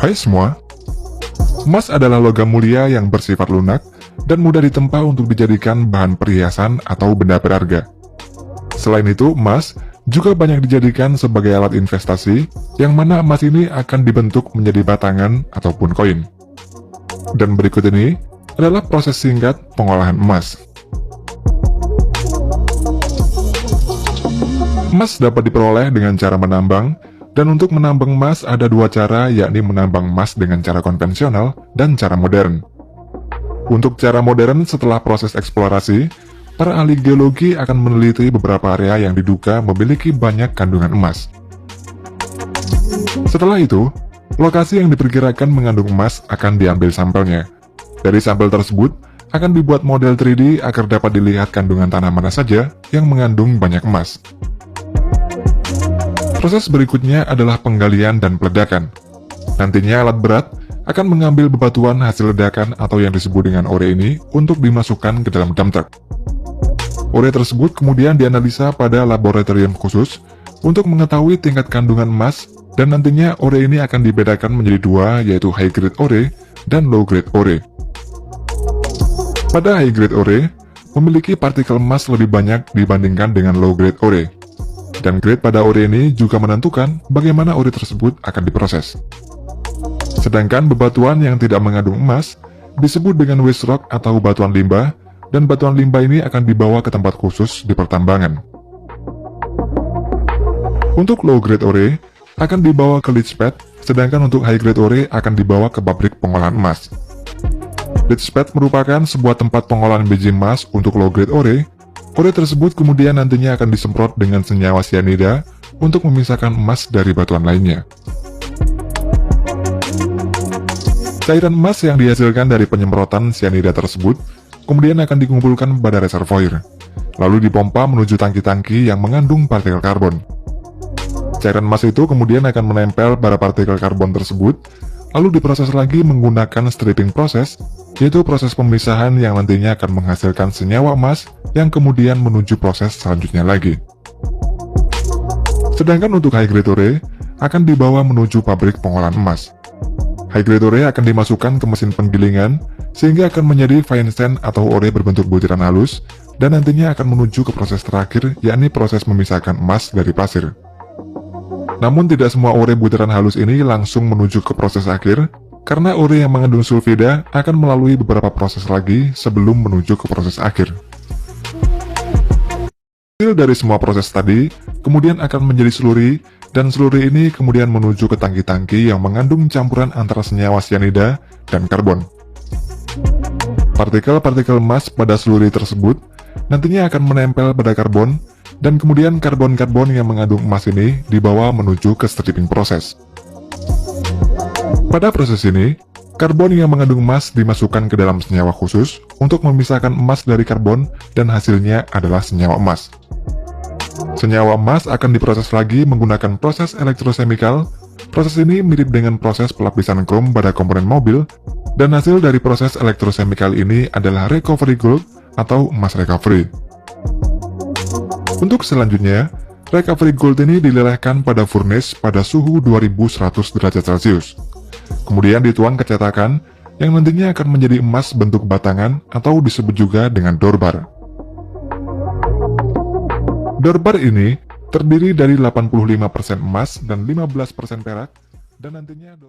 Hai semua, emas adalah logam mulia yang bersifat lunak dan mudah ditempa untuk dijadikan bahan perhiasan atau benda berharga. Selain itu, emas juga banyak dijadikan sebagai alat investasi, yang mana emas ini akan dibentuk menjadi batangan ataupun koin. Dan berikut ini adalah proses singkat pengolahan emas. Emas dapat diperoleh dengan cara menambang, dan untuk menambang emas ada dua cara, yakni menambang emas dengan cara konvensional dan cara modern. Untuk cara modern, setelah proses eksplorasi, para ahli geologi akan meneliti beberapa area yang diduga memiliki banyak kandungan emas. Setelah itu, lokasi yang diperkirakan mengandung emas akan diambil sampelnya. Dari sampel tersebut, akan dibuat model 3D agar dapat dilihat kandungan tanah mana saja yang mengandung banyak emas. Proses berikutnya adalah penggalian dan peledakan. Nantinya alat berat akan mengambil bebatuan hasil ledakan atau yang disebut dengan ore ini untuk dimasukkan ke dalam dump truck. Ore tersebut kemudian dianalisa pada laboratorium khusus untuk mengetahui tingkat kandungan emas, dan nantinya ore ini akan dibedakan menjadi dua, yaitu high grade ore dan low grade ore. Pada high grade ore, memiliki partikel emas lebih banyak dibandingkan dengan low grade ore. Dan grade pada ore ini juga menentukan bagaimana ore tersebut akan diproses. Sedangkan bebatuan yang tidak mengandung emas disebut dengan waste rock atau batuan limbah, dan batuan limbah ini akan dibawa ke tempat khusus di pertambangan. Untuk low grade ore akan dibawa ke leach pad, sedangkan untuk high grade ore akan dibawa ke pabrik pengolahan emas. Leach pad merupakan sebuah tempat pengolahan biji emas untuk low grade ore. Ore tersebut kemudian nantinya akan disemprot dengan senyawa cyanida untuk memisahkan emas dari batuan lainnya. Cairan emas yang dihasilkan dari penyemprotan cyanida tersebut kemudian akan dikumpulkan pada reservoir, lalu dipompa menuju tangki-tangki yang mengandung partikel karbon. Cairan emas itu kemudian akan menempel pada partikel karbon tersebut, lalu diproses lagi menggunakan stripping proses, yaitu proses pemisahan yang nantinya akan menghasilkan senyawa emas yang kemudian menuju proses selanjutnya lagi. Sedangkan untuk high grade ore akan dibawa menuju pabrik pengolahan emas. High grade ore akan dimasukkan ke mesin penggilingan sehingga akan menjadi fine sand atau ore berbentuk butiran halus, dan nantinya akan menuju ke proses terakhir, yakni proses memisahkan emas dari pasir. Namun tidak semua ore butiran halus ini langsung menuju ke proses akhir, karena ore yang mengandung sulfida akan melalui beberapa proses lagi sebelum menuju ke proses akhir. Hasil dari semua proses tadi kemudian akan menjadi slurry, dan slurry ini kemudian menuju ke tangki-tangki yang mengandung campuran antara senyawa cyanida dan karbon. Partikel-partikel emas pada slurry tersebut nantinya akan menempel pada karbon, dan kemudian karbon-karbon yang mengandung emas ini dibawa menuju ke stripping proses. Pada proses ini, karbon yang mengandung emas dimasukkan ke dalam senyawa khusus untuk memisahkan emas dari karbon, dan hasilnya adalah senyawa emas. Senyawa emas akan diproses lagi menggunakan proses elektrosemikal. Proses ini mirip dengan proses pelapisan krom pada komponen mobil, dan hasil dari proses elektrosemikal ini adalah recovery gold atau emas recovery. Untuk selanjutnya, recovery gold ini dilelehkan pada furnace pada suhu 2100 derajat Celcius. Kemudian dituang ke cetakan yang nantinya akan menjadi emas bentuk batangan atau disebut juga dengan dorbar. Dorbar ini terdiri dari 85% emas dan 15% perak, dan nantinya